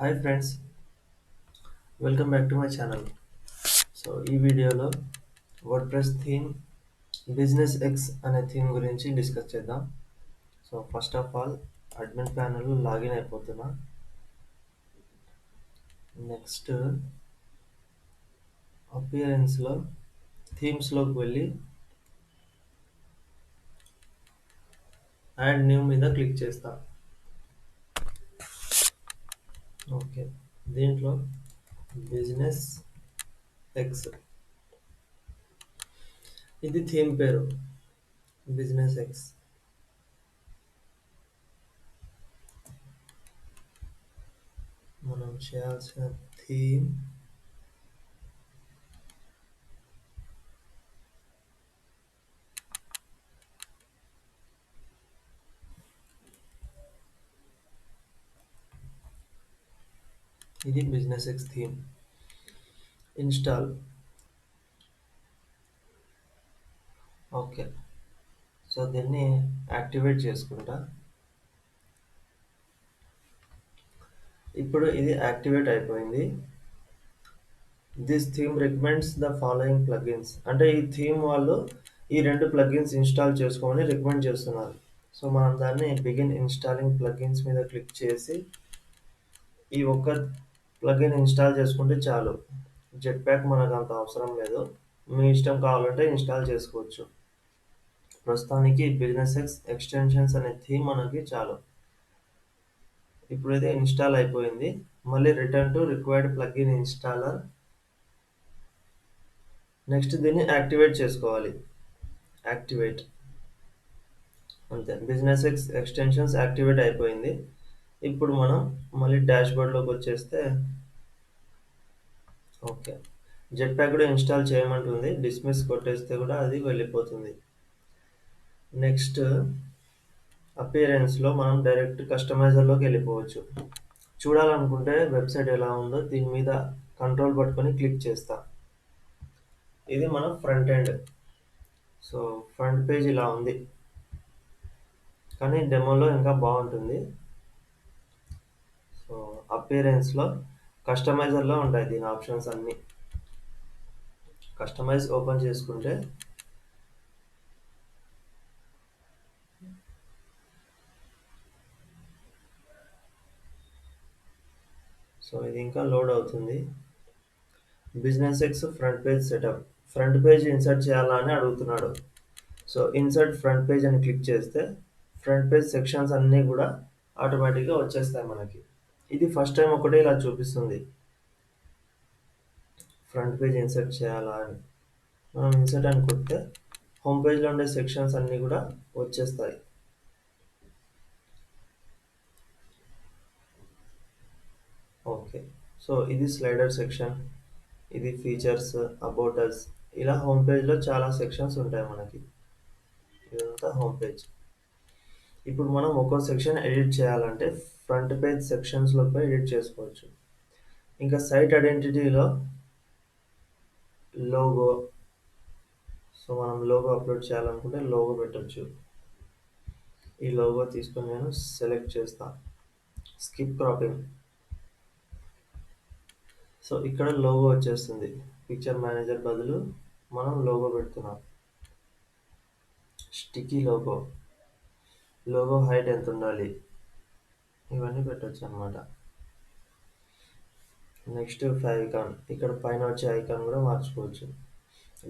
Hi friends, welcome back to my channel. So ఈ వీడియోలో WordPress theme business X అనే theme గురించి discuss చేద్దాం. So first of all admin panel login అయిపోతున్నా. Next అపియరెన్స్లో థీమ్స్లోకి వెళ్ళి యాడ్ న్యూ మీద క్లిక్ చేస్తా. ఓకే, దీంట్లో బిజినెస్ ఎక్స్ ఇది థీమ్ పేరు, బిజినెస్ ఎక్స్. మనం చేయాల్సిన థీమ్ ఇది business X theme. Install. Okay, so దీన్ని యాక్టివేట్ చేసుకుంటా. ఇప్పుడు ఇది యాక్టివేట్ అయిపోయింది. This theme recommends the following plugins, అంటే ఈ థీమ్ వాళ్ళు ఈ రెండు ప్లగిన్స్ ఇన్స్టాల్ చేసుకోమని రికమెండ్ చేస్తున్నారు. సో మనం దాన్ని బిగిన్ ఇన్స్టాలింగ్ ప్లగిన్స్ మీద క్లిక్ చేసి ఈ ఒక్క ప్లగిన్ ఇన్స్టాల్ చేసుకుంటే చాలు. జెట్ ప్యాక్ మనకు అంత అవసరం లేదు, మీ ఇష్టం కావాలంటే ఇన్స్టాల్ చేసుకోవచ్చు. ప్రస్తుతానికి బిజినెస్ ఎక్స్ ఎక్స్టెన్షన్స్ అనే థీమ్ మనకి చాలు. ఇప్పుడైతే ఇన్స్టాల్ అయిపోయింది. మళ్ళీ return to required plugin installer. Next దీన్ని యాక్టివేట్ చేసుకోవాలి. యాక్టివేట్, అంతే. బిజినెస్ ఎక్స్ ఎక్స్టెన్షన్స్ యాక్టివేట్ అయిపోయింది. ఇప్పుడు మనం మళ్ళీ డాష్బోర్డ్లోకి వచ్చేస్తే ఓకే, జెట్ ప్యాక్ కూడా ఇన్స్టాల్ చేయమంటుంది. డిస్మిస్ కొట్టేస్తే కూడా అది వెళ్ళిపోతుంది. నెక్స్ట్ అపియరెన్స్లో మనం డైరెక్ట్ కస్టమైజర్లోకి వెళ్ళిపోవచ్చు. చూడాలనుకుంటే వెబ్సైట్ ఎలా ఉందో దీని మీద కంట్రోల్ పట్టుకొని క్లిక్ చేస్తా. ఇది మన front end. So front page ఇలా ఉంది, కానీ డెమోలో ఇంకా బాగుంటుంది. సో అపియరెన్స్లో కస్టమైజర్లో ఉంటాయి దీని ఆప్షన్స్ అన్నీ. కస్టమైజ్ ఓపెన్ చేసుకుంటే సో ఇది ఇంకా లోడ్ అవుతుంది. Business X front page setup. Front page insert చేయాలా అని అడుగుతున్నాడు. సో ఇన్సర్ట్ ఫ్రంట్ పేజ్ అని క్లిక్ చేస్తే ఫ్రంట్ పేజ్ సెక్షన్స్ అన్నీ కూడా ఆటోమేటిక్గా వచ్చేస్తాయి మనకి. ఇది ఫస్ట్ టైం ఒకటే ఇలా చూపిస్తుంది, ఫ్రంట్ పేజ్ ఇన్సర్ట్ చేయాలా అని. మనం ఇన్సర్ట్ అని కొడితే హోమ్ పేజ్లో ఉండే సెక్షన్స్ అన్నీ కూడా వచ్చేస్తాయి. ఓకే, సో ఇది స్లైడర్ సెక్షన్, ఇది ఫీచర్స్, అబౌట్ అస్, ఇలా హోమ్ పేజ్లో చాలా సెక్షన్స్ ఉంటాయి మనకి. ఇదంతా హోమ్ పేజ్. ఇప్పుడు మనం ఒక్కో సెక్షన్ ఎడిట్ చేయాలంటే ఫ్రంట్ పేజ్ సెక్షన్స్లోకి ఎడిట్ చేసుకోవచ్చు. ఇంకా సైట్ ఐడెంటిటీలో లోగో, సో మనం లోగో అప్లోడ్ చేయాలనుకుంటే లోగో పెట్టచ్చు. ఈ లోగో తీసుకొని నేను సెలెక్ట్ చేస్తాను. Skip cropping. సో ఇక్కడ లోగో వచ్చేస్తుంది. పిక్చర్ మేనేజర్ బదులు మనం లోగో పెడుతున్నాం. స్టికీ లోగో, లోగో హైట్ ఎంత ఉండాలి, ఇవన్నీ పెట్టచ్చు అనమాట. నెక్స్ట్ ఐకాన్, ఇక్కడ పైన వచ్చే ఐకాన్ కూడా మార్చుకోవచ్చు.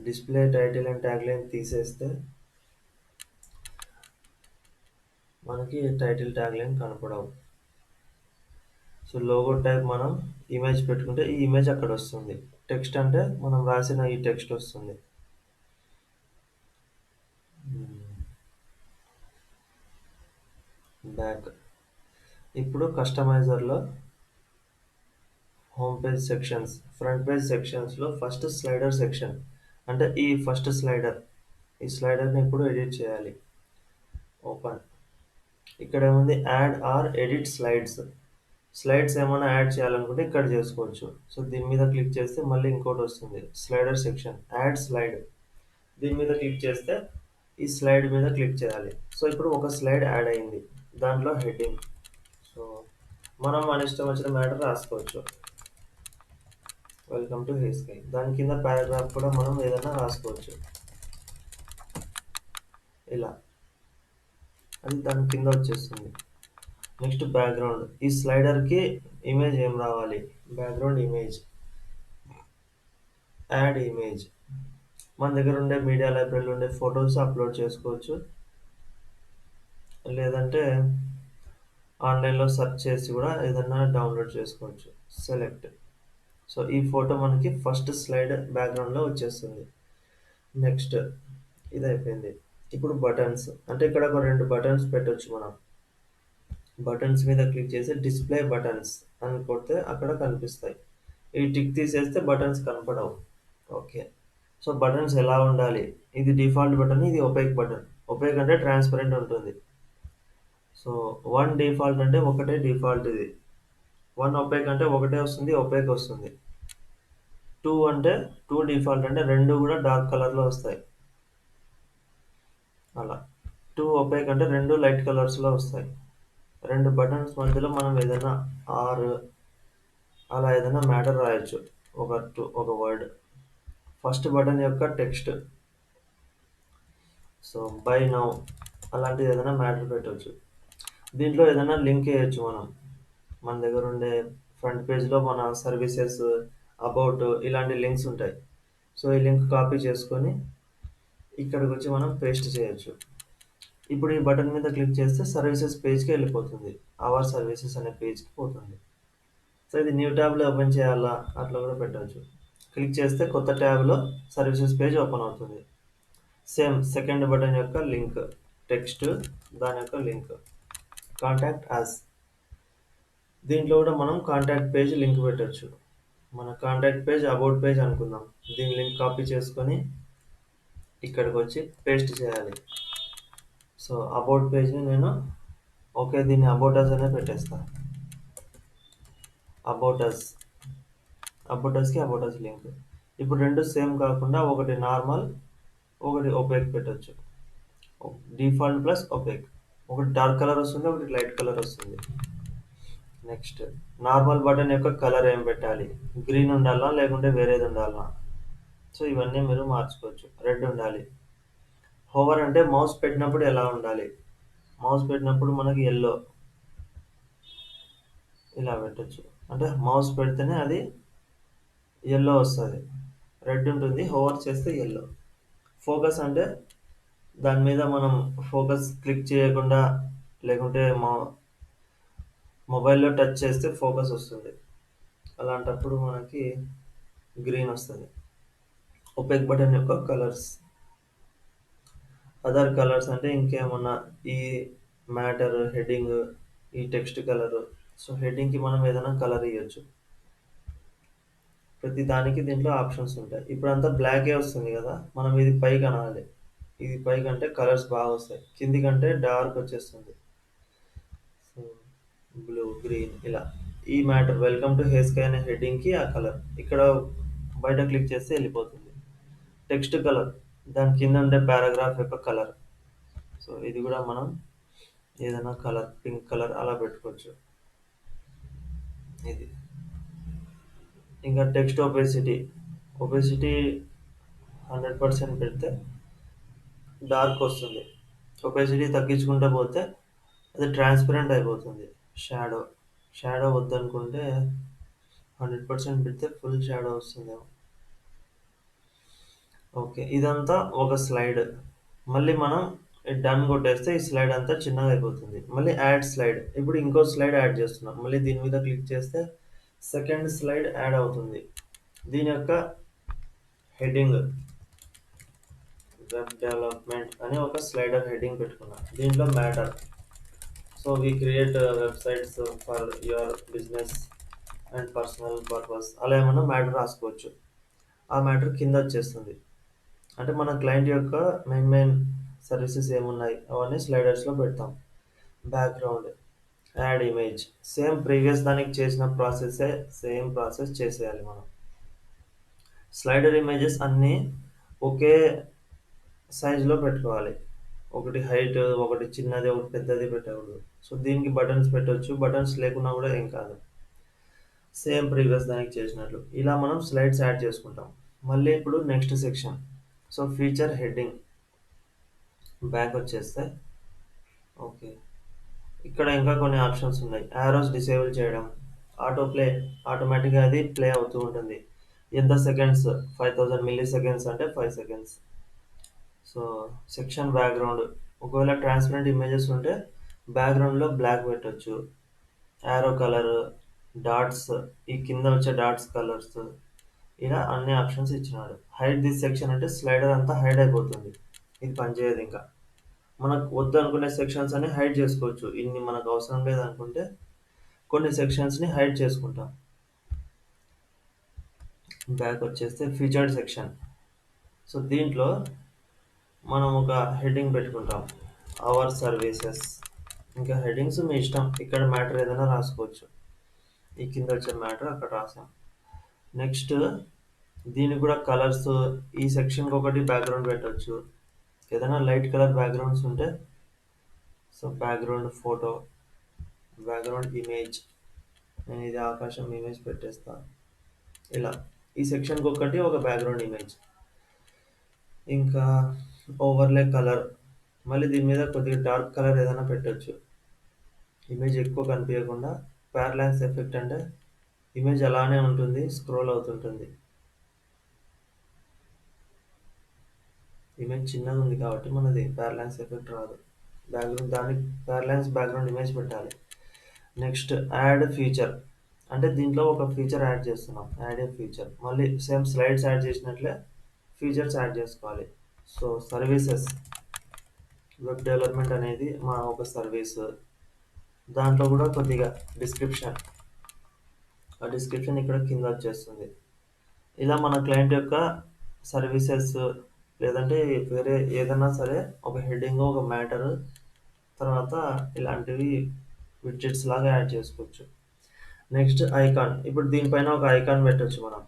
డిస్ప్లే టైటిల్ అండ్ ట్యాగ్లైన్ తీసేస్తే మనకి టైటిల్ ట్యాగ్లైన్ కనపడవు. సో లోగో టైప్ మనం ఇమేజ్ పెట్టుకుంటే ఈ ఇమేజ్ అక్కడ వస్తుంది. టెక్స్ట్ అంటే మనం రాసిన ఈ టెక్స్ట్ వస్తుంది. బ్యాక్. ఇప్పుడు కస్టమైజర్లో home page sections, front page సెక్షన్స్లో ఫస్ట్ స్లైడర్ సెక్షన్, అంటే ఈ ఫస్ట్ స్లైడర్, ఈ స్లైడర్ని ఇప్పుడు ఎడిట్ చేయాలి. ఓపెన్. ఇక్కడ ఏముంది, add or edit slides. Slides ఏమైనా యాడ్ చేయాలనుకుంటే ఇక్కడ చేసుకోవచ్చు. సో దీని మీద క్లిక్ చేస్తే మళ్ళీ ఇంకోటి వస్తుంది, స్లైడర్ సెక్షన్, యాడ్ స్లైడ్. దీని మీద క్లిక్ చేస్తే ఈ స్లైడ్ మీద క్లిక్ చేయాలి. సో ఇప్పుడు ఒక స్లైడ్ యాడ్ అయింది, దాంట్లో హెడ్డింగ్. సో మనం మన ఇష్టం వచ్చిన మ్యాటర్ రాసుకోవచ్చు. Welcome to hey sky. దాని కింద పారాగ్రాఫ్ కూడా మనం ఏదైనా రాసుకోవచ్చు ఇలా. అది దాని కింద వచ్చేస్తుంది. Next background. ఈ స్లైడర్కి ఇమేజ్ ఏం రావాలి? Background image, add image. మన దగ్గర ఉండే మీడియా లైబ్రరీలో ఉండే ఫొటోస్ అప్లోడ్ చేసుకోవచ్చు, లేదంటే ఆన్లైన్లో సెర్చ్ చేసి కూడా ఏదన్నా డౌన్లోడ్ చేసుకోవచ్చు. సెలెక్ట్. సో ఈ ఫోటో మనకి ఫస్ట్ స్లైడ్ బ్యాక్గ్రౌండ్లో వచ్చేస్తుంది. నెక్స్ట్ ఇది అయిపోయింది. ఇప్పుడు బటన్స్. అంటే ఇక్కడ ఒక 2 బటన్స్ పెట్టొచ్చు మనం. బటన్స్ మీద క్లిక్ చేసి డిస్ప్లే బటన్స్ అని కొడితే అక్కడ కనిపిస్తాయి. ఈ టిక్ తీసేస్తే బటన్స్ కనపడవు. ఓకే. సో బటన్స్ ఎలా ఉండాలి? ఇది డిఫాల్ట్ బటన్, ఇది ఒపేక్ బటన్. ఒపేక్ అంటే ట్రాన్స్పరెంట్ ఉంటుంది. సో 1 డిఫాల్ట్ అంటే ఒకటే డిఫాల్ట్ ఇది. 1 ఒపేక్ అంటే ఒకటే వస్తుంది, ఒపేక్ వస్తుంది. 2 అంటే 2 డిఫాల్ట్ అంటే 2 కూడా డార్క్ కలర్లో వస్తాయి. అలా 2 ఒపేక్ అంటే 2 లైట్ కలర్స్లో వస్తాయి. 2 బటన్స్ మధ్యలో మనం ఏదైనా ఆర్ అలా ఏదైనా మ్యాటర్ రాయొచ్చు. ఒక వర్డ్. ఫస్ట్ బటన్ యొక్క టెక్స్ట్. సో బై నౌ అలాంటిది ఏదైనా మ్యాటర్ పెట్టవచ్చు. దీంట్లో ఏదైనా లింక్ వేయచ్చు మనం. మన దగ్గర ఉండే ఫ్రంట్ పేజ్లో మన సర్వీసెస్, అబౌట్ ఇలాంటి లింక్స్ ఉంటాయి. సో ఈ లింక్ కాపీ చేసుకొని ఇక్కడికి వచ్చి మనం పేస్ట్ చేయొచ్చు. ఇప్పుడు ఈ బటన్ మీద క్లిక్ చేస్తే సర్వీసెస్ పేజ్కి వెళ్ళిపోతుంది. అవర్ సర్వీసెస్ అనే పేజ్కి పోతుంది. సో ఇది న్యూ ట్యాబ్లో ఓపెన్ చేయాలా అట్లా కూడా పెట్టవచ్చు. క్లిక్ చేస్తే కొత్త ట్యాబ్లో సర్వీసెస్ పేజ్ ఓపెన్ అవుతుంది. సేమ్ సెకండ్ బటన్ యొక్క లింక్, టెక్స్ట్, దాని యొక్క లింక్, కాంటాక్ట్ అస్. దీంట్లో కూడా మనం కాంటాక్ట్ పేజ్ లింక్ పెట్టచ్చు. మన కాంటాక్ట్ పేజ్ అబౌట్ పేజ్ అనుకుందాం. దీని లింక్ కాపీ చేసుకొని ఇక్కడికి వచ్చి పేస్ట్ చేయాలి. సో అబౌట్ పేజ్ని నేను దీన్ని అబౌట్ అస్ అనే పెట్టేస్తాను. About us, about us link. ఇప్పుడు 2 సేమ్ కాకుండా ఒకటి నార్మల్, ఒకటి ఒపేక్ పెట్టచ్చు. Default plus opaque. ఒకటి డార్క్ కలర్ వస్తుంది, ఒకటి లైట్ కలర్ వస్తుంది. నెక్స్ట్ నార్మల్ బటన్ యొక్క కలర్ ఏం పెట్టాలి? గ్రీన్ ఉండాలా లేకుంటే వేరేది ఉండాలా? సో ఇవన్నీ మీరు మార్చుకోవచ్చు. రెడ్ ఉండాలి. హోవర్ అంటే మౌస్ పెట్టినప్పుడు ఎలా ఉండాలి? మౌస్ పెట్టినప్పుడు మనకి ఎల్లో ఇలా పెట్టచ్చు. అంటే మౌస్ పెడితేనే అది ఎల్లో వస్తుంది. రెడ్ ఉంటుంది, హోవర్ చేస్తే ఎల్లో. ఫోకస్ అంటే దాని మీద మనం ఫోకస్ క్లిక్ చేయకుండా లేకుంటే మొబైల్లో టచ్ చేస్తే ఫోకస్ వస్తుంది. అలాంటప్పుడు మనకి గ్రీన్ వస్తుంది. ఒపెక్ బటన్ యొక్క కలర్స్. అదర్ కలర్స్ అంటే ఇంకేమన్నా ఈ మ్యాటర్, హెడ్డింగ్, ఈ టెక్స్ట్ కలర్. సో హెడ్డింగ్కి మనం ఏదైనా కలర్ ఇవ్వచ్చు. ప్రతి దానికి దీంట్లో ఆప్షన్స్ ఉంటాయి. ఇప్పుడంతా బ్లాకే వస్తుంది కదా, మనం ఇది పైకి అనాలి. ఇది పైకి అంటే కలర్స్ బాగా వస్తాయి, కింది కంటే డార్క్ వచ్చేస్తుంది. సో బ్లూ, గ్రీన్ ఇలా. ఈ matter welcome to hey sky అనే హెడ్డింగ్కి ఆ కలర్ ఇక్కడ బయట క్లిక్ చేస్తే వెళ్ళిపోతుంది. టెక్స్ట్ కలర్ దాని కింద ఉండే పారాగ్రాఫ్ యొక్క కలర్. సో ఇది కూడా మనం ఏదైనా కలర్, పింక్ కలర్ అలా పెట్టుకోవచ్చు. ఇది ఇంకా టెక్స్ట్ ఒపెసిటీ. ఒపెసిటీ 100% పెడితే డార్క్ వస్తుంది. ఒపెసిటీ తగ్గించుకుంటూ పోతే అది ట్రాన్స్పరెంట్ అయిపోతుంది. షాడో వద్దనుకుంటే 100% పెడితే ఫుల్ షాడో వస్తుందేమో. ఓకే, ఇదంతా ఒక స్లైడ్. మళ్ళీ మనం డన్ కొట్టేస్తే ఈ స్లైడ్ అంతా చిన్నగా అయిపోతుంది. మళ్ళీ యాడ్ స్లైడ్. ఇప్పుడు ఇంకో స్లైడ్ యాడ్ చేస్తున్నాం. మళ్ళీ దీని మీద క్లిక్ చేస్తే సెకండ్ స్లైడ్ యాడ్ అవుతుంది. దీని యొక్క హెడ్డింగ్ వెబ్ డెవలప్మెంట్ అని ఒక స్లైడర్ హెడ్డింగ్ పెట్టుకున్నాం. దీంట్లో matter. So we create websites for your business and personal purpose అలా ఏమన్నా మ్యాటర్ రాసుకోవచ్చు. ఆ మ్యాటర్ కింద వచ్చేస్తుంది. అంటే మన క్లయింట్ యొక్క మెయిన్ సర్వీసెస్ ఏమున్నాయి అవన్నీ స్లైడర్స్లో పెడతాం. Background, add image. Same previous దానికి చేసిన ప్రాసెసే, సేమ్ ప్రాసెస్ చేసేయాలి మనం. స్లైడర్ ఇమేజెస్ అన్నీ ఒకే సైజులో పెట్టుకోవాలి. ఒకటి హైట్, ఒకటి చిన్నది, ఒకటి పెద్దది పెట్టకూడదు. సో దీనికి బటన్స్ పెట్టొచ్చు, బటన్స్ లేకున్నా కూడా ఏం కాదు, సేమ్ ప్రీవియస్ దానికి చేసినట్లు. ఇలా మనం స్లైడ్స్ యాడ్ చేసుకుంటాం. మళ్ళీ ఇప్పుడు next section. So feature heading back వచ్చేస్తే ఓకే, ఇక్కడ ఇంకా కొన్ని ఆప్షన్స్ ఉన్నాయి. యారోస్ డిసేబుల్ చేయడం, ఆటో ప్లే, ఆటోమేటిక్గా అది ప్లే అవుతూ ఉంటుంది. ఎంత సెకండ్స్, 5000 మిల్లీ సెకండ్స్ అంటే 5 సెకండ్స్. సో సెక్షన్ బ్యాక్గ్రౌండ్, ఒకవేళ ట్రాన్స్పరెంట్ ఇమేజెస్ ఉంటే బ్యాక్గ్రౌండ్లో బ్లాక్ పెట్టొచ్చు. యారో కలర్, డాట్స్, ఈ కింద వచ్చే డాట్స్ కలర్స్, ఇలా అన్ని ఆప్షన్స్ ఇచ్చినాడు. హైడ్ దిస్ సెక్షన్ అంటే స్లైడర్ అంతా హైడ్ అయిపోతుంది, ఇది పనిచేయదు. ఇంకా మనకు వద్దు అనుకునే సెక్షన్స్ అన్ని హైడ్ చేసుకోవచ్చు. ఇన్ని మనకు అవసరం లేదనుకుంటే కొన్ని సెక్షన్స్ని హైడ్ చేసుకుంటాం. బ్యాక్ వచ్చేస్తే ఫీచర్డ్ సెక్షన్. సో దీంట్లో మనం ఒక హెడ్డింగ్ పెట్టుకుంటాం, అవర్ సర్వీసెస్. ఇంకా హెడ్డింగ్స్ మీ ఇష్టం, ఇక్కడ మ్యాటర్ ఏదైనా రాసుకోవచ్చు. ఈ కింద వచ్చే మ్యాటర్ అక్కడ రాసాం. నెక్స్ట్ దీనికి కూడా కలర్స్, ఈ సెక్షన్కి ఒకటి బ్యాక్గ్రౌండ్ పెట్టవచ్చు. ఏదైనా లైట్ కలర్ బ్యాక్గ్రౌండ్స్ ఉంటే, so background photo, background image, నేను ఇది ఆకాశం ఇమేజ్ పెట్టేస్తాను. ఇలా ఈ సెక్షన్కి ఒకటి ఒక బ్యాక్గ్రౌండ్ ఇమేజ్. ఇంకా ఓవర్లే కలర్, మళ్ళీ దీని మీద కొద్దిగా డార్క్ కలర్ ఏదైనా పెట్టచ్చు, ఇమేజ్ ఎక్కువ కనిపించకుండా. పారలాక్స్ ఎఫెక్ట్ అంటే ఇమేజ్ అలానే ఉంటుంది, స్క్రోల్ అవుతుంటుంది. ఇమేజ్ చిన్నగా ఉంది కాబట్టి మనది పారలాక్స్ ఎఫెక్ట్ రాదు. బ్యాక్గ్రౌండ్ దానికి పారలాక్స్ బ్యాక్గ్రౌండ్ ఇమేజ్ పెట్టాలి. నెక్స్ట్ యాడ్ ఫీచర్, అంటే దీంట్లో ఒక ఫీచర్ యాడ్ చేస్తున్నాం, యాడ్ ఏ ఫీచర్. మళ్ళీ సేమ్ స్లైడ్స్ యాడ్ చేసినట్లే ఫీచర్స్ యాడ్ చేసుకోవాలి. సో సర్వీసెస్, వెబ్ డెవలప్మెంట్ అనేది మా ఒక సర్వీస్, దాంట్లో కూడా కొద్దిగా డిస్క్రిప్షన్, ఆ డిస్క్రిప్షన్ ఇక్కడ కింద వచ్చేస్తుంది. ఇలా మన క్లయింట్ యొక్క సర్వీసెస్ లేదంటే వేరే ఏదైనా సరే ఒక హెడ్డింగ్, ఒక మ్యాటర్, తర్వాత ఇలాంటివి విడ్జెట్స్ లాగా యాడ్ చేసుకోవచ్చు. నెక్స్ట్ ఐకాన్, ఇప్పుడు దీనిపైన ఒక ఐకాన్ పెట్టచ్చు మనం.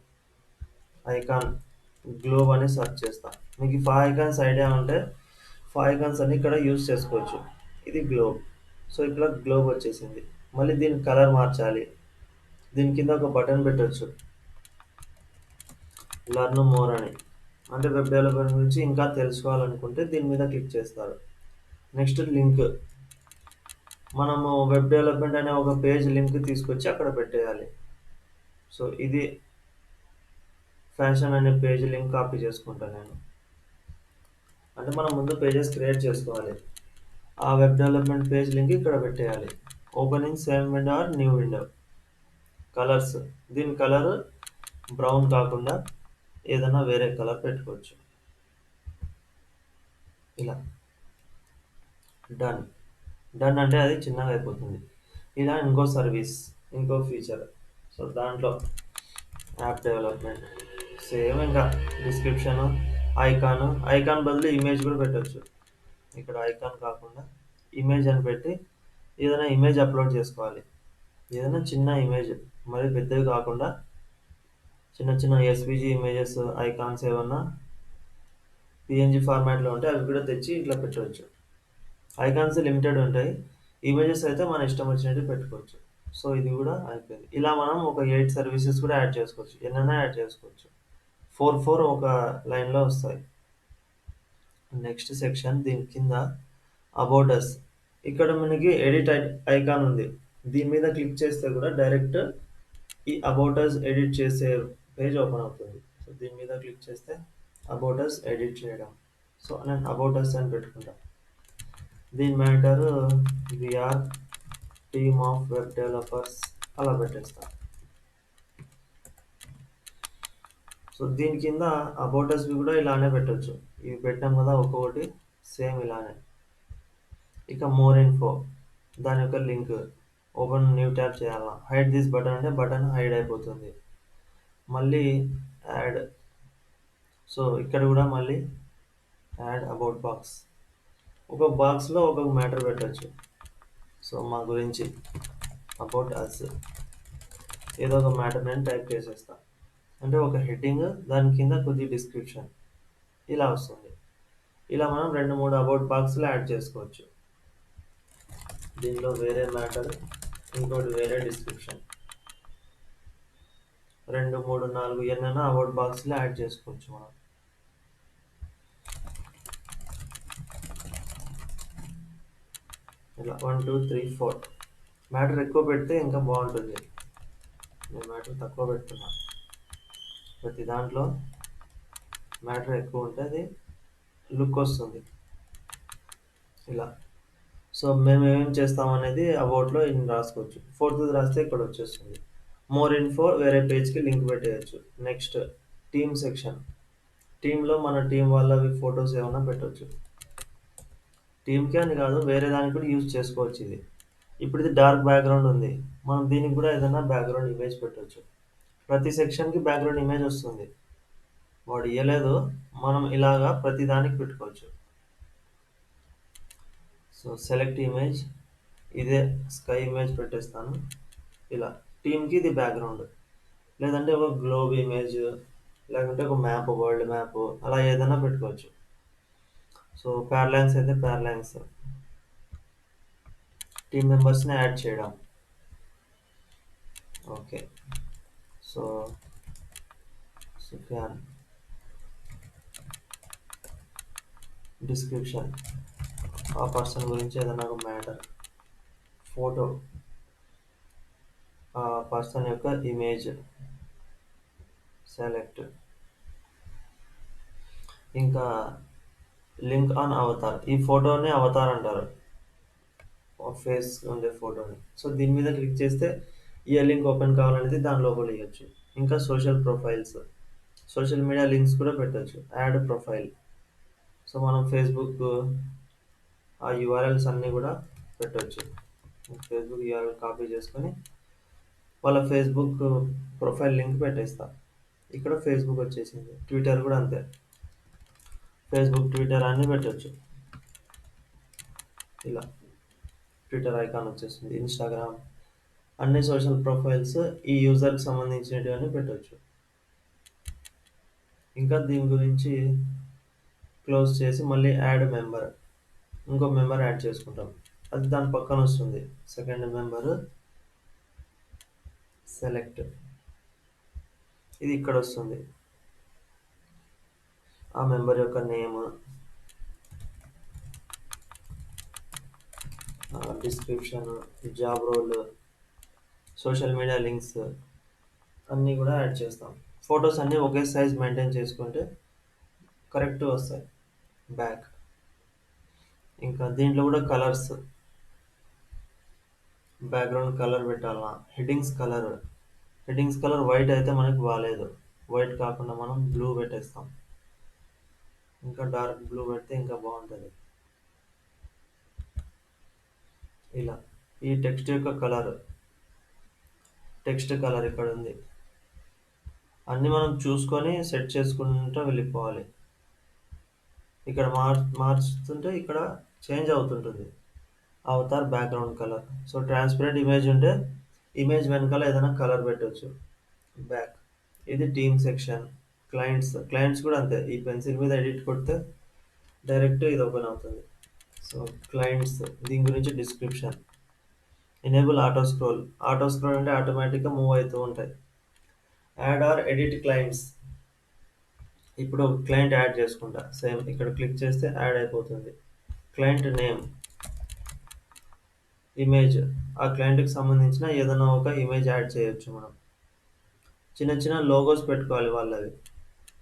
ఐకాన్ గ్లోబ్ అని సెర్చ్ చేస్తాం. మీకు 5 ఐకాన్స్ ఐడియా ఉంటే 5 ఐకాన్స్ అన్ని ఇక్కడ యూజ్ చేసుకోవచ్చు. ఇది గ్లోబ్. సో ఇక్కడ గ్లోబ్ వచ్చేసింది. మళ్ళీ దీని కలర్ మార్చాలి, దీని కింద ఒక బటన్ పెట్టచ్చు, లర్న్ మోర్ అని. అంటే వెబ్ డెవలప్మెంట్ గురించి ఇంకా తెలుసుకోవాలనుకుంటే దీని మీద క్లిక్ చేస్తారు. నెక్స్ట్ లింక్, మనము వెబ్ డెవలప్మెంట్ అనే ఒక పేజ్ లింక్ తీసుకొచ్చి అక్కడ పెట్టేయాలి. సో ఇది ఫ్యాషన్ అనే పేజ్ లింక్ కాపీ చేసుకుంటాను నేను. అంటే మనం ముందు పేజెస్ క్రియేట్ చేసుకోవాలి, ఆ వెబ్ డెవలప్మెంట్ పేజ్ లింక్ ఇక్కడ పెట్టేయాలి. Opening same window are new window. Colours, దీని కలర్ బ్రౌన్ కాకుండా ఏదైనా వేరే కలర్ పెట్టుకోవచ్చు. ఇలా డన్. డన్ అంటే అది చిన్నగా అయిపోతుంది. ఇలా ఇంకో సర్వీస్, ఇంకో ఫీచర్. సో దాంట్లో యాప్ డెవలప్మెంట్, సేమ్ ఇంకా డిస్క్రిప్షన్, ఐకాన్, ఐకాన్ బదులు ఇమేజ్ కూడా పెట్టచ్చు. ఇక్కడ ఐకాన్ కాకుండా ఇమేజ్ అని పెట్టి ఏదైనా ఇమేజ్ అప్లోడ్ చేసుకోవాలి. ఏదైనా చిన్న ఇమేజ్, మరి పెద్దవి కాకుండా చిన్న చిన్న ఎస్విజి ఇమేజెస్, ఐకాన్స్ ఏమన్నా పిఎన్జి ఫార్మాట్లో ఉంటే అవి కూడా తెచ్చి ఇట్లా పెట్టవచ్చు. ఐకాన్స్ లిమిటెడ్ ఉంటాయి, ఇమేజెస్ అయితే మన ఇష్టం వచ్చినట్టు పెట్టుకోవచ్చు. సో ఇది కూడా అయిపోయింది. ఇలా మనం ఒక 8 సర్వీసెస్ కూడా యాడ్ చేసుకోవచ్చు, ఎన్నైనా యాడ్ చేసుకోవచ్చు. 4 ఒక లైన్లో వస్తాయి. నెక్స్ట్ సెక్షన్, దీని కింద అబౌట్ అస్. ఇక్కడ మనకి ఎడిట్ ఐకాన్ ఉంది, దీని మీద క్లిక్ చేస్తే కూడా డైరెక్ట్ ఈ అబౌట్ అస్ ఎడిట్ చేసే పేజ్ ఓపెన్ అవుతుంది. సో దీని మీద క్లిక్ చేస్తే అబౌట్ అస్ ఎడిట్ చేయడం. సో నేను అబౌట్ అస్ అని పెట్టుకుంటా. దీని matter we are team of web developers అలా పెట్టేస్తా. సో దీని కింద అబౌట్ అస్ కూడా ఇలానే పెట్టచ్చు, ఇవి పెట్టాం కదా ఒక్కొక్కటి సేమ్ ఇలానే. ఇక మోర్ ఇన్ఫో, దాని యొక్క లింక్, ఓపెన్ న్యూ ట్యాబ్ చేయాలా. హైడ్ దిస్ బటన్ అంటే బటన్ హైడ్ అయిపోతుంది. మళ్ళీ యాడ్, సో ఇక్కడ కూడా మళ్ళీ యాడ్ అబౌట్ బాక్స్, ఒక బాక్స్లో ఒక్కొక్క మ్యాటర్ పెట్టచ్చు. సో మా గురించి అబౌట్ అస్ ఏదో ఒక మ్యాటర్ నేను టైప్ చేసేస్తా, అంటే ఒక హెడ్డింగ్, దాని కింద కొద్ది డిస్క్రిప్షన్, ఇలా వస్తుంది. ఇలా మనం 2-3 అబౌట్ బాక్స్లో యాడ్ చేసుకోవచ్చు. దీనిలో వేరే మ్యాటర్, ఇంకోటి వేరే డిస్క్రిప్షన్, 2 3 4 ఎన్నైనా అబౌట్ బాక్స్లో యాడ్ చేసుకోవచ్చు మనం. ఇలా 1 2 3 4 మ్యాటర్ ఎక్కువ పెడితే ఇంకా బాగుంటుంది. నేను మ్యాటర్ తక్కువ పెడుతున్నా. ప్రతి దాంట్లో మ్యాటర్ ఎక్కువ ఉంటే అది లుక్ వస్తుంది. ఇలా సో మేము ఏమేమి చేస్తాం అనేది అబౌట్లో ఇన్ని రాసుకోవచ్చు. ఫోర్త్ది రాస్తే ఇక్కడ వచ్చేస్తుంది. మోర్ ఇన్ఫో వేరే పేజ్కి లింక్ పెట్టేయచ్చు. Next team section. టీంలో మన టీం వాళ్ళవి ఫొటోస్ ఏమైనా పెట్టవచ్చు. టీమ్కి అని కాదు, వేరే దానికి కూడా యూజ్ చేసుకోవచ్చు ఇది. ఇప్పుడు ఇది డార్క్ బ్యాక్గ్రౌండ్ ఉంది, మనం దీనికి కూడా ఏదైనా బ్యాక్గ్రౌండ్ ఇమేజ్ పెట్టవచ్చు. ప్రతి సెక్షన్కి బ్యాక్గ్రౌండ్ ఇమేజ్ వస్తుంది. వాడు ఇవ్వలేదు, మనం ఇలాగా ప్రతి దానికి పెట్టుకోవచ్చు. సో సెలెక్ట్ ఇమేజ్, ఇదే స్కై ఇమేజ్ పెట్టేస్తాను. ఇలా టీమ్కి ఇది బ్యాక్గ్రౌండ్, లేదంటే ఒక గ్లోబ్ ఇమేజ్, లేకుంటే ఒక మ్యాప్, వరల్డ్ మ్యాప్, అలా ఏదైనా పెట్టుకోవచ్చు. సో ప్యారలాంగ్స్ అయితే ప్యారలాంగ్స్, టీమ్ మెంబర్స్ని యాడ్ చేయడం. Okay, so Sufyan. డిస్క్రిప్షన్, ఆ పర్సన్ గురించి ఏదైనా ఒక మ్యాటర్. ఫోటో, ఆ పర్సన్ యొక్క ఇమేజ్. సెలెక్ట్. ఇంకా లింక్ ఆన్ అవతార్, ఈ ఫోటోని అవతార్ అంటారు, ఫేస్ ఉండే ఫోటోని. సో దీని మీద క్లిక్ చేస్తే ఏ లింక్ ఓపెన్ కావాలనేది దాని లోపల ఇవ్వచ్చు. ఇంకా social profiles, social media links కూడా పెట్టచ్చు. యాడ్ ప్రొఫైల్, సో మనం ఫేస్బుక్ ఆ యూఆర్ఎల్స్ అన్నీ కూడా పెట్టవచ్చు. ఫేస్బుక్ యూఆర్ఎల్ కాపీ చేసుకొని వాళ్ళ ఫేస్బుక్ ప్రొఫైల్ లింక్ పెట్టేస్తా. ఇక్కడ ఫేస్బుక్ వచ్చేసింది. ట్విట్టర్ కూడా అంతే, ఫేస్బుక్ ట్విట్టర్ అన్నీ పెట్టవచ్చు. ఇలా ట్విట్టర్ ఐకాన్ వచ్చేసింది. ఇన్స్టాగ్రామ్, అన్ని సోషల్ ప్రొఫైల్స్ ఈ యూజర్కి సంబంధించినవి పెట్టవచ్చు. ఇంకా దీని గురించి క్లోజ్ చేసి మళ్ళీ యాడ్ మెంబర్, ఇంకో మెంబర్ యాడ్ చేసుకుంటాం. అది దాని పక్కన వస్తుంది. సెకండ్ మెంబరు సెలెక్ట్, ఇది ఇక్కడ వస్తుంది. ఆ మెంబర్ యొక్క name, description, job role, social media links అన్నీ కూడా యాడ్ చేస్తాం. ఫొటోస్ అన్నీ ఒకే సైజ్ మెయింటైన్ చేసుకుంటే కరెక్ట్ వస్తాయి. బ్యాక్, ఇంకా దీంట్లో కూడా కలర్స్, బ్యాక్గ్రౌండ్ కలర్ పెట్టాలా. హెడ్డింగ్స్ కలర్ వైట్ అయితే మనకి బాగాలేదు, వైట్ కాకుండా మనం బ్లూ పెట్టేస్తాం. ఇంకా డార్క్ బ్లూ పెడితే ఇంకా బాగుంటుంది. ఇలా ఈ టెక్స్ట్ యొక్క కలర్, టెక్స్ట్ కలర్ ఇక్కడ ఉంది. అన్నీ మనం చూసుకొని సెట్ చేసుకుంటూ వెళ్ళిపోవాలి. ఇక్కడ మార్చుతుంటే ఇక్కడ చేంజ్ అవుతుంటుంది Avatar background colour. So transparent image ఉంటే ఇమేజ్ వెనకాల ఏదైనా కలర్ పెట్టవచ్చు. బ్యాక్, ఇది టీమ్ సెక్షన్. క్లయింట్స్ కూడా అంతే, ఈ పెన్సిల్ మీద ఎడిట్ కొడితే డైరెక్ట్ ఇది ఓపెన్ అవుతుంది. సో క్లయింట్స్, దీని గురించి డిస్క్రిప్షన్. ఎనేబుల్ ఆటో స్క్రోల్ అంటే ఆటోమేటిక్గా మూవ్ అవుతూ ఉంటాయి. యాడ్ ఆర్ ఎడిట్ క్లయింట్స్, ఇప్పుడు క్లయింట్ యాడ్ చేసుకుంటా. సేమ్ ఇక్కడ క్లిక్ చేస్తే యాడ్ అయిపోతుంది. క్లయింట్ నేమ్, ఇమేజ్, ఆ క్లయింట్కి సంబంధించిన ఏదైనా ఒక ఇమేజ్ యాడ్ చేయొచ్చు మనం. చిన్న చిన్న లోగోస్ పెట్టుకోవాలి వాళ్ళవి,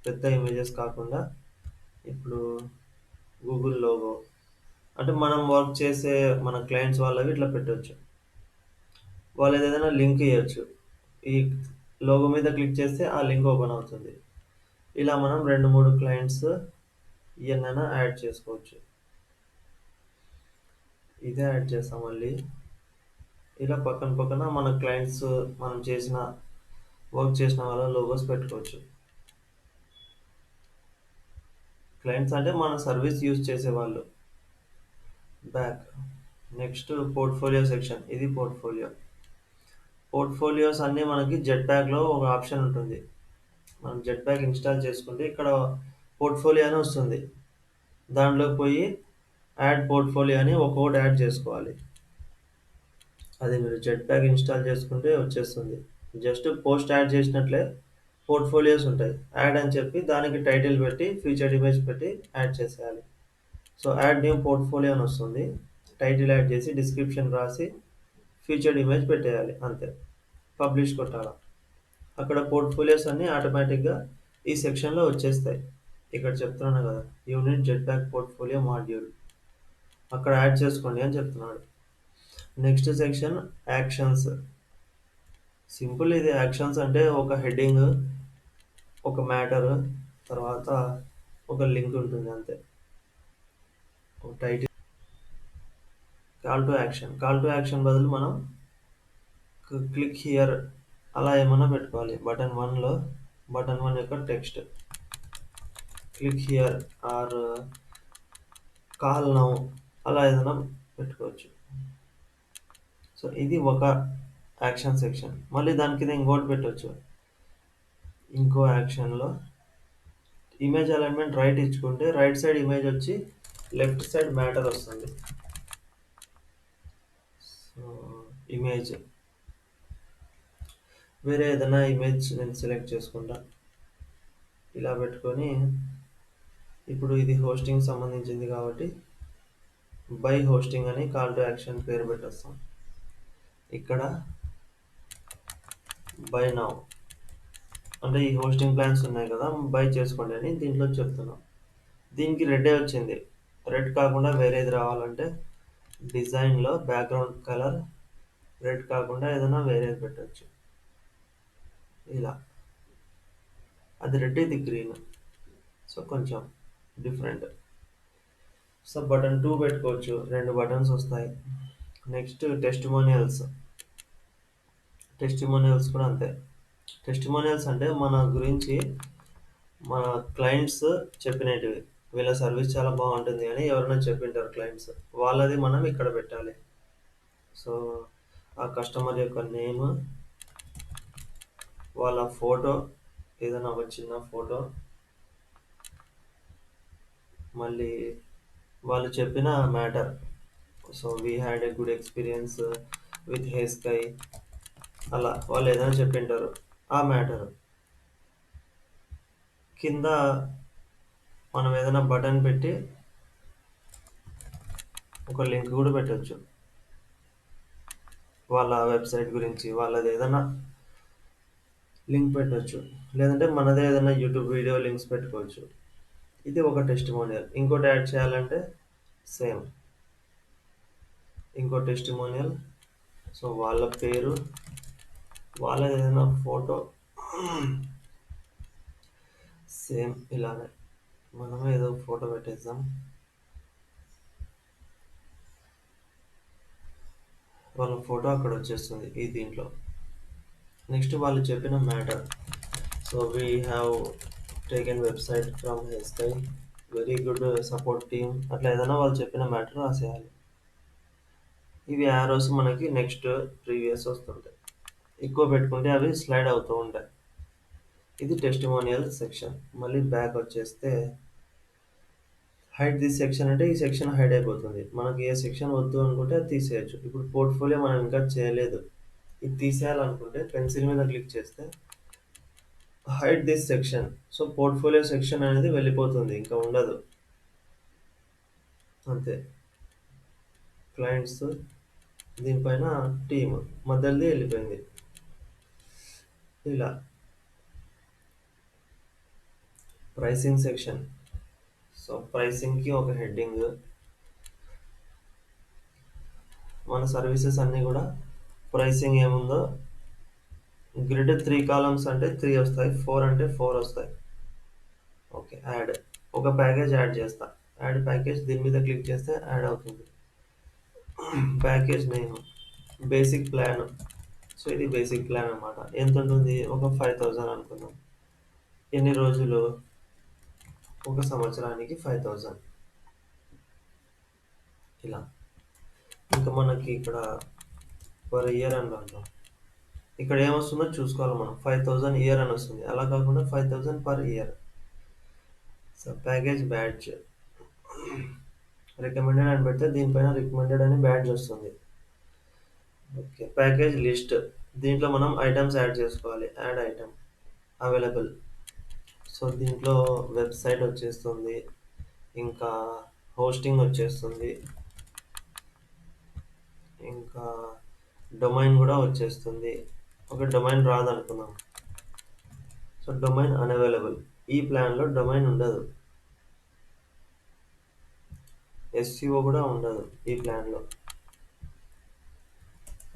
పెద్ద ఇమేజెస్ కాకుండా. ఇప్పుడు గూగుల్ లోగో అంటే మనం వర్క్ చేసే మన క్లయింట్స్ వాళ్ళవి ఇట్లా పెట్టవచ్చు. వాళ్ళు ఏదైనా లింక్ ఇవ్వచ్చు, ఈ లోగో మీద క్లిక్ చేస్తే ఆ లింక్ ఓపెన్ అవుతుంది. ఇలా మనం 2 3 క్లయింట్స్ ఇవన్నైనా యాడ్ చేసుకోవచ్చు. ఇదే యాడ్ చేస్తాం మళ్ళీ. ఇలా పక్కన పక్కన మన క్లయింట్స్, మనం వర్క్ చేసిన వాళ్ళ లోగోస్ పెట్టుకోవచ్చు. క్లయింట్స్ అంటే మన సర్వీస్ యూజ్ చేసేవాళ్ళు. బ్యాక్, నెక్స్ట్ పోర్ట్ఫోలియో సెక్షన్, ఇది పోర్ట్ఫోలియోస్ అన్నీ మనకి జెట్ ప్యాక్లో ఒక ఆప్షన్ ఉంటుంది. మనం జెట్ ప్యాక్ ఇన్స్టాల్ చేసుకుంటే ఇక్కడ పోర్ట్ఫోలియో అని వస్తుంది. దాంట్లోకి పోయి యాడ్ పోర్ట్ఫోలియో అని ఒక్కొక్కటి యాడ్ చేసుకోవాలి. అది మీరు జెట్ ప్యాక్ ఇన్స్టాల్ చేసుకుంటే వచ్చేస్తుంది. జస్ట్ పోస్ట్ యాడ్ చేసినట్లే పోర్ట్ఫోలియోస్ ఉంటాయి. యాడ్ అని చెప్పి దానికి టైటిల్ పెట్టి ఫీచర్డ్ ఇమేజ్ పెట్టి యాడ్ చేసేయాలి. సో యాడ్ న్యూ పోర్ట్ఫోలియో అని వస్తుంది. టైటిల్ యాడ్ చేసి డిస్క్రిప్షన్ రాసి ఫీచర్డ్ ఇమేజ్ పెట్టేయాలి అంతే. పబ్లిష్ కొట్టాల. అక్కడ పోర్ట్ఫోలియోస్ అన్నీ ఆటోమేటిక్గా ఈ సెక్షన్లో వచ్చేస్తాయి. ఇక్కడ చెప్తున్నాను కదా, unit jet pack portfolio module అక్కడ యాడ్ చేసుకోండి అని చెప్తున్నాడు. Next section actions. సింపుల్ ఇది. యాక్షన్స్ అంటే ఒక హెడ్డింగ్, ఒక మ్యాటర్, తర్వాత ఒక లింక్ ఉంటుంది అంతే. ఒక title, call to action. Call to action బదులు మనం క్లిక్ హియర్ అలా ఏమన్నా పెట్టుకోవాలి. బటన్ 1లో బటన్ 1 యొక్క text click here or call now అలా ఏదైనా పెట్టుకోవచ్చు. సో ఇది ఒక యాక్షన్ సెక్షన్. మళ్ళీ దాని కింద ఇంకోటి పెట్టవచ్చు. ఇంకో యాక్షన్లో ఇమేజ్ అలైన్మెంట్ రైట్ ఇచ్చుకుంటే రైట్ సైడ్ ఇమేజ్ వచ్చి లెఫ్ట్ సైడ్ మ్యాటర్ వస్తుంది. సో ఇమేజ్ వేరే ఏదైనా ఇమేజ్ నేను సెలెక్ట్ చేసుకుంటా. ఇలా పెట్టుకొని ఇప్పుడు ఇది హోస్టింగ్ సంబంధించింది కాబట్టి బై హోస్టింగ్ అని కాల్ టు యాక్షన్ పేరు పెట్టేస్తాం. ఇక్కడ బై నౌ అంటే ఈ హోస్టింగ్ ప్లాన్స్ ఉన్నాయి కదా, బై చేసుకోండి అని దీంట్లో చెప్తున్నాం. దీనికి రెడ్డే వచ్చింది. రెడ్ కాకుండా వేరేది రావాలంటే డిజైన్లో బ్యాక్గ్రౌండ్ కలర్ రెడ్ కాకుండా ఏదైనా వేరేది పెట్టచ్చు. ఇలా అది రెడ్, ఇది గ్రీన్. సో కొంచెం డిఫరెంట్. సో బటన్ 2 పెట్టుకోవచ్చు, 2 బటన్స్ వస్తాయి. Next testimonials. టెస్టిమోనియల్స్ కూడా అంతే. టెస్టిమోనియల్స్ అంటే మన గురించి మన క్లయింట్స్ చెప్పినటివి. వీళ్ళ సర్వీస్ చాలా బాగుంటుంది అని ఎవరైనా చెప్పింటారు క్లయింట్స్, వాళ్ళది మనం ఇక్కడ పెట్టాలి. సో ఆ కస్టమర్ యొక్క నేమ్, వాళ్ళ ఫోటో, ఏదైనా ఒక చిన్న ఫోటో, మళ్ళీ వాళ్ళు చెప్పిన matter. So we had a good experience with hey sky, అలా వాళ్ళు ఏదైనా చెప్పింటారు ఆ మ్యాటర్. కింద మనం ఏదైనా బటన్ పెట్టి ఒక లింక్ కూడా పెట్టవచ్చు. వాళ్ళ వెబ్సైట్ గురించి వాళ్ళది ఏదైనా లింక్ పెట్టవచ్చు, లేదంటే మనదే ఏదైనా యూట్యూబ్ వీడియో లింక్స్ పెట్టుకోవచ్చు. ఇది ఒక టెస్టిమోనియల్. ఇంకోటి యాడ్ చేయాలంటే సేమ్ ఇంకో టెస్టిమోనియల్. సో వాళ్ళ పేరు, వాళ్ళది ఏదైనా ఫోటో, సేమ్ ఇలానే మనమే ఏదో ఫోటో పెట్టేద్దాం. వాళ్ళ ఫోటో అక్కడ వచ్చేస్తుంది ఈ దీంట్లో. నెక్స్ట్ వాళ్ళు చెప్పిన matter. So we have taken website from హెస్కై, వెరీ గుడ్ సపోర్ట్ టీమ్, అట్లా ఏదైనా వాళ్ళు చెప్పిన మ్యాటర్ రాసేయాలి. ఇవి యారోస్ మనకి నెక్స్ట్ ప్రీవియస్ వస్తుంటాయి. ఎక్కువ పెట్టుకుంటే అవి స్లైడ్ అవుతూ ఉంటాయి. ఇది టెస్టిమోనియల్ సెక్షన్. మళ్ళీ బ్యాక్ వచ్చేస్తే హైడ్ దిస్ సెక్షన్ అంటే ఈ సెక్షన్ హైడ్ అయిపోతుంది. మనకి ఏ సెక్షన్ వద్దు అనుకుంటే అది తీసేయచ్చు. ఇప్పుడు పోర్ట్ఫోలియో మనం ఇంకా చేయలేదు, ఇది తీసేయాలనుకుంటే పెన్సిల్ మీద క్లిక్ చేస్తే hide this section. So portfolio section అనేది వెళ్ళిపోతుంది, ఇంకా ఉండదు అంతే. క్లయింట్స్, దీనిపైన టీమ్, మధ్యలోది వెళ్ళిపోయింది. ఇలా ప్రైసింగ్ సెక్షన్. సో ప్రైసింగ్కి ఒక హెడ్డింగ్, మన సర్వీసెస్ అన్నీ కూడా ప్రైసింగ్ ఏముందో గ్రిడ్ 3 కాలమ్స్ అంటే 3 వస్తాయి, 4 అంటే 4 వస్తాయి. ఓకే. యాడ్ ఒక ప్యాకేజ్ యాడ్ చేస్తా. యాడ్ ప్యాకేజ్, దీని మీద క్లిక్ చేస్తే యాడ్ అవుతుంది. Package name basic plan. So ఇది బేసిక్ ప్లాన్ అనమాట. ఎంత ఉంటుంది? ఒక 5000 అనుకుందాం. ఎన్ని రోజులు? ఒక సంవత్సరానికి 5000. ఇలా ఇంకా మనకి ఇక్కడ పర్ ఇయర్ అని రాద్దాం. ఇక్కడ ఏమొస్తుందో చూసుకోవాలి మనం. 5000 ఇయర్ అని వస్తుంది, అలా కాకుండా 5000 per year. So package badge recommended అని పెడితే దీనిపైన రికమెండెడ్ అని బ్యాడ్జ్ వస్తుంది. ఓకే. Package list. దీంట్లో మనం ఐటెమ్స్ యాడ్ చేసుకోవాలి. Add item available. సో దీంట్లో వెబ్సైట్ వచ్చేస్తుంది. ఇంకా హోస్టింగ్ వచ్చేస్తుంది. ఇంకా డొమైన్ కూడా వచ్చేస్తుంది. ఒక డొమైన్ రాదనుకుందాం. So domain unavailable. ఈ ప్లాన్‌లో డొమైన్ ఉండదు. ఎస్‌సిఓ కూడా ఉండదు ఈ ప్లాన్‌లో.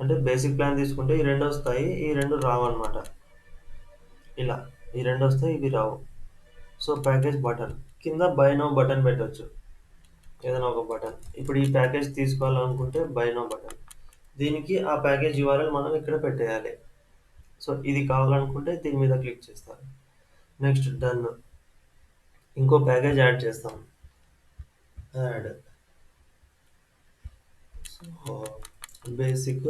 అంటే బేసిక్ ప్లాన్ తీసుకుంటే ఈ 2 వస్తాయి. ఈ 2 రావన్నమాట. ఇలా ఈ 2 వస్తాయి. ఇవి రావు. So package button. కింద బై నౌ బటన్ పెట్టొచ్చు. ఏదైనా ఒక బటన్. ఇప్పుడు ఈ ప్యాకేజ్ తీసుకోవాలనుకుంటే బై నౌ బటన్. దీనికి ఆ ప్యాకేజ్ యూఆర్ఎల్ మనం ఇక్కడ పెట్టేయాలి. సో ఇది కావాలనుకుంటే దీని మీద క్లిక్ చేస్తారు. Next done. ఇంకో ప్యాకేజ్ యాడ్ చేస్తాం. Add. So basic,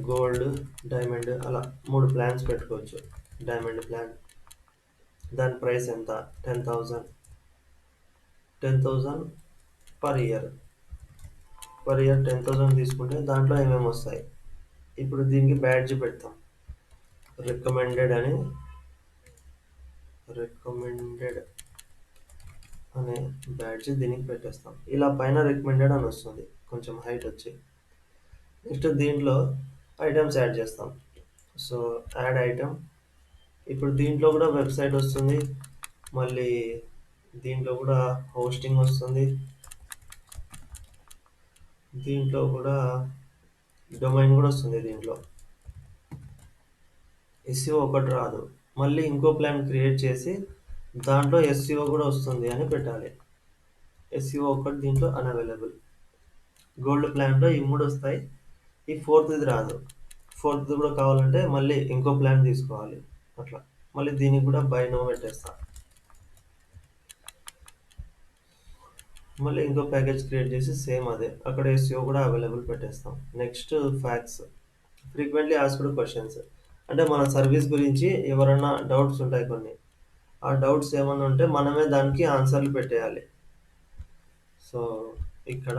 gold, diamond అలా 3 ప్లాన్స్ పెట్టుకోవచ్చు. Diamond plan. దాని ప్రైస్ ఎంత? 10,000. 10,000 పర్ ఇయర్. పర్ ఇయర్ 10,000 తీసుకుంటే దాంట్లో ఏమేమి వస్తాయి? ఇప్పుడు దీనికి బ్యాడ్జ్ పెడతాం. రికమెండెడ్ అని, రికమెండెడ్ అనే బ్యాడ్జ్ దీనికి పెట్టేస్తాం. ఇలా పైన రికమెండెడ్ అని వస్తుంది. కొంచెం హైట్ వచ్చి. నెక్స్ట్ దీంట్లో ఐటమ్స్ యాడ్ చేస్తాం. So add item. ఇప్పుడు దీంట్లో కూడా వెబ్సైట్ వస్తుంది. మళ్ళీ దీంట్లో కూడా హోస్టింగ్ వస్తుంది. దీంట్లో కూడా డొమైన్ కూడా వస్తుంది దీంట్లో. ఎస్సీఓ ఒకటి రాదు. మళ్ళీ ఇంకో ప్లాన్ క్రియేట్ చేసి దాంట్లో ఎస్సీఓ కూడా వస్తుంది అని పెట్టాలి. ఎస్సీఓ ఒకటి దీంట్లో అన్‌అవైలబుల్. గోల్డ్ ప్లాన్‌లో ఈ 3 వస్తాయి. ఈ ఫోర్త్‌ది రాదు. ఫోర్త్‌ది కూడా కావాలంటే మళ్ళీ ఇంకో ప్లాన్ తీసుకోవాలి. అట్లా. మళ్ళీ దీనికి కూడా బై నౌ పెట్టేస్తా. మళ్ళీ ఇంకో ప్యాకేజ్ క్రియేట్ చేసి సేమ్ అదే. అక్కడ ఎస్సీఓ కూడా అవైలబుల్ పెట్టేస్తాం. Next facts. Frequently asked questions. అంటే మన సర్వీస్ గురించి ఎవరైనా డౌట్స్ ఉంటాయి కొన్ని. ఆ డౌట్స్ ఏమన్నా ఉంటే మనమే దానికి ఆన్సర్లు పెట్టేయాలి. సో ఇక్కడ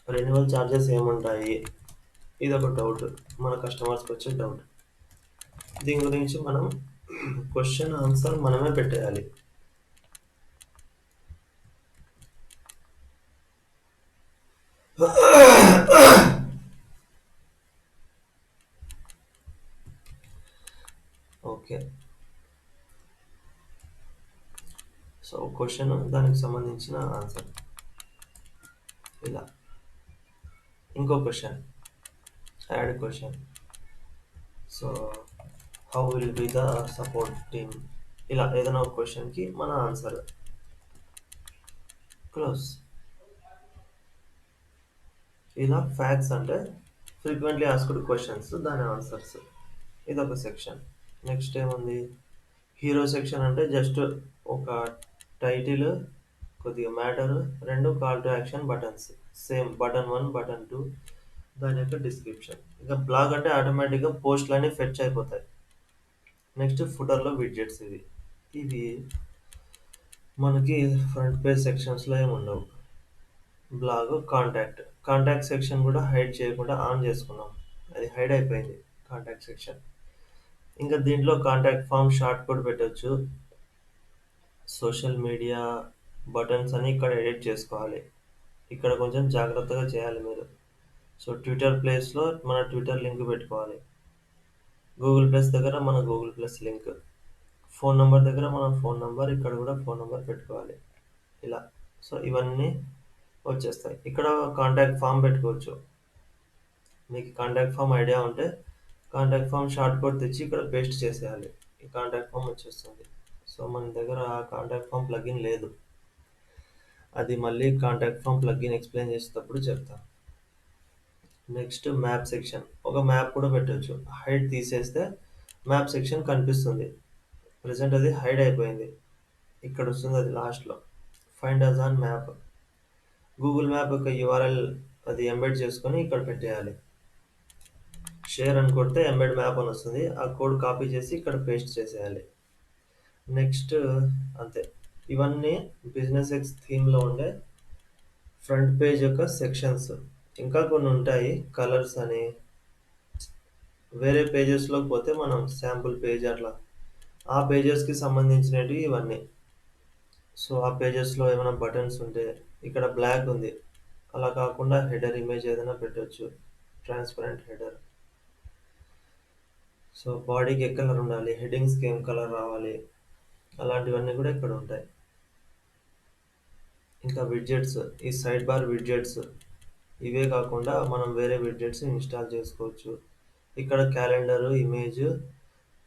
రెన్యువల్ ఛార్జెస్ ఏముంటాయి? ఇదొక డౌట్. మన కస్టమర్స్కి వచ్చే డౌట్. దీని గురించి మనం క్వశ్చన్ ఆన్సర్ మనమే పెట్టేయాలి. ఓకే. సో క్వశ్చన్ దానికి సంబంధించిన ఆన్సర్ ఇలా. ఇంకో question, add question. So how will be the support team. ఇలా ఏదైనా ఒక క్వశ్చన్కి మన ఆన్సర్. క్లోజ్. ఇలా ఫ్యాక్ట్స్ అంటే ఫ్రీక్వెంట్లీ ఆస్క్డ్ క్వశ్చన్స్, దాని ఆన్సర్స్. ఇదొక సెక్షన్. నెక్స్ట్ ఏముంది? హీరో సెక్షన్ అంటే జస్ట్ ఒక టైటిల్, కొద్దిగా matter, 2 call to action buttons. Same button 1, button 2, దాని యొక్క డిస్క్రిప్షన్. ఇంకా బ్లాగ్ అంటే ఆటోమేటిక్గా పోస్ట్లన్నీ ఫెచ్ అయిపోతాయి. నెక్స్ట్ ఫుటర్లో విడ్జెట్స్. ఇవి మనకి ఫ్రంట్ పేజ్ సెక్షన్స్లో ఏమి ఉండవు. బ్లాగ్, కాంటాక్ట్ సెక్షన్ కూడా హైడ్ చేయకుండా ఆన్ చేసుకున్నాం. అది హైడ్ అయిపోయింది కాంటాక్ట్ సెక్షన్. ఇంకా దీంట్లో కాంటాక్ట్ ఫామ్ షార్ట్ కోడ్ పెట్టొచ్చు. సోషల్ మీడియా బటన్స్ అని ఇక్కడ ఎడిట్ చేసుకోవాలి. ఇక్కడ కొంచెం జాగ్రత్తగా చేయాలి మీరు. సో ట్విట్టర్ ప్లేస్లో మన ట్విట్టర్ లింక్ పెట్టుకోవాలి. గూగుల్ ప్లస్ దగ్గర మన Google plus link. Phone number దగ్గర మన ఫోన్ నెంబర్, ఇక్కడ కూడా ఫోన్ నెంబర్ పెట్టుకోవాలి. ఇలా. సో ఇవన్నీ వచ్చేస్తాయి. ఇక్కడ కాంటాక్ట్ ఫామ్ పెట్టుకోవచ్చు. మీకు కాంటాక్ట్ ఫామ్ ఐడియా ఉంటే కాంటాక్ట్ ఫామ్ షార్ట్ కోడ్ తెచ్చి ఇక్కడ పేస్ట్ చేసేయాలి. ఈ కాంటాక్ట్ ఫామ్ వచ్చేస్తుంది. సో మన దగ్గర కాంటాక్ట్ ఫామ్ ప్లగిన్ లేదు. అది మళ్ళీ కాంటాక్ట్ ఫామ్ ప్లగిన్ ఎక్స్ప్లెయిన్ చేసేటప్పుడు చెప్తాను. Next map section. ఒక మ్యాప్ కూడా పెట్టొచ్చు. హైడ్ తీసేస్తే మ్యాప్ సెక్షన్ కనిపిస్తుంది. ప్రజెంట్ అది హైడ్ అయిపోయింది. ఇక్కడ వస్తుంది అది లాస్ట్లో. Find us on map. Google map యొక్క యూఆర్ఎల్ అది ఎంబెడ్ చేసుకొని ఇక్కడ పెట్టేయాలి. షేర్ అని కొడితే ఎంబెడ్ మ్యాప్ అని వస్తుంది. ఆ కోడ్ కాపీ చేసి ఇక్కడ పేస్ట్ చేసేయాలి. నెక్స్ట్ అంతే. ఇవన్నీ బిజినెస్ ఎక్స్ థీమ్లో ఉండే ఫ్రంట్ పేజ్ యొక్క సెక్షన్స్. ఇంకా కొన్ని ఉంటాయి కలర్స్ అని. వేరే పేజెస్లోకి పోతే మనం శాంపుల్ పేజ్ అట్లా ఆ పేజెస్కి సంబంధించినవి ఇవన్నీ. సో ఆ పేజెస్లో ఏమైనా బటన్స్ ఉంటే ఇక్కడ బ్లాక్ ఉంది, అలా కాకుండా హెడర్ ఇమేజ్ ఏదైనా పెట్టొచ్చు, ట్రాన్స్పరెంట్ హెడర్. సో బాడీకి ఏ కలర్ ఉండాలి, హెడ్డింగ్స్కి ఏం కలర్ రావాలి, అలాంటివన్నీ కూడా ఇక్కడ ఉంటాయి. ఇంకా విడ్జెట్స్, ఈ సైడ్ బార్ విడ్జెట్స్ ఇవే కాకుండా మనం వేరే విడ్జెట్స్ ఇన్స్టాల్ చేసుకోవచ్చు. ఇక్కడ క్యాలెండరు, ఇమేజ్,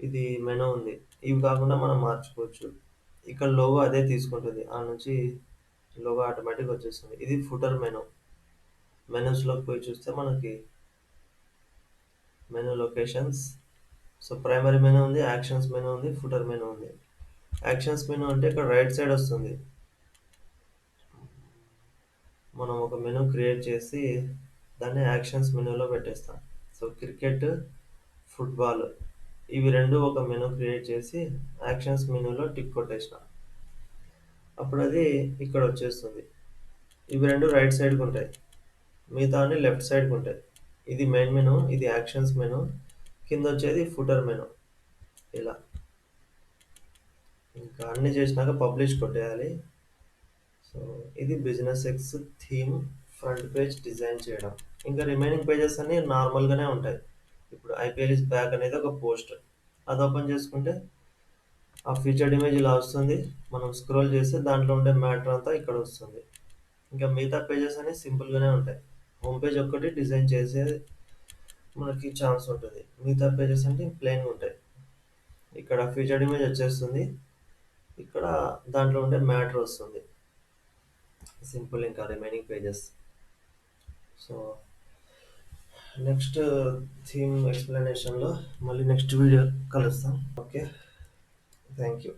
ఇది మెనూ ఉంది, ఇవి కాకుండా మనం మార్చుకోవచ్చు. ఇక్కడ లోగో అదే తీసుకుంటుంది, ఆ నుంచి లోగో ఆటోమేటిక్ వచ్చేస్తుంది. ఇది ఫుటర్ మెనూ. మెనూస్లోకి పోయి చూస్తే మనకి menu locations. So primary menu ఉంది, యాక్షన్స్ మెనూ ఉంది, ఫుటర్ మెనూ ఉంది. యాక్షన్స్ మెనూ అంటే ఇక్కడ రైట్ సైడ్ వస్తుంది. మనం ఒక మెనూ క్రియేట్ చేసి దాన్ని యాక్షన్స్ మెనూలో పెట్టేస్తాం. సో క్రికెట్, ఫుట్బాల్ ఇవి రెండు ఒక మెనూ క్రియేట్ చేసి యాక్షన్స్ మెనూలో టిక్ కొట్టేసిన, అప్పుడు అది ఇక్కడ వచ్చేస్తుంది. ఇవి రెండు రైట్ సైడ్కి ఉంటాయి, మిగతా అన్ని లెఫ్ట్ సైడ్కి ఉంటాయి. ఇది మెయిన్ మెనూ, ఇది యాక్షన్స్ మెనూ, కింద వచ్చేది ఫుటర్ మెనూ. ఇలా ఇంకా అన్ని చేసినాక పబ్లిష్ కొట్టేయాలి. సో ఇది business X theme front page design చేయడం. ఇంకా రిమైనింగ్ పేజెస్ అన్ని నార్మల్గానే ఉంటాయి. ఇప్పుడు ఐపీఎల్ ఇస్ బ్యాక్ అనేది ఒక పోస్ట్, అది ఓపెన్ చేసుకుంటే ఆ ఫీచర్డ్ ఇమేజ్ ఇలా వస్తుంది. మనం స్క్రోల్ చేస్తే దాంట్లో ఉండే మ్యాటర్ అంతా ఇక్కడ వస్తుంది. ఇంకా మిగతా పేజెస్ అన్ని సింపుల్గానే ఉంటాయి. హోమ్ పేజ్ ఒక్కటి డిజైన్ చేసే మనకి ఛాన్స్ ఉంటుంది, మిగతా పేజెస్ అంటే ప్లెయిన్గా ఉంటాయి. ఇక్కడ ఫీచర్డ్ ఇమేజ్ వచ్చేస్తుంది, ఇక్కడ దాంట్లో ఉండే మ్యాటర్ వస్తుంది. సింపుల్ ఇంకా remaining pages. So next theme ఎక్స్ప్లెనేషన్లో మళ్ళీ నెక్స్ట్ వీడియో కలుస్తాం. Okay, thank you.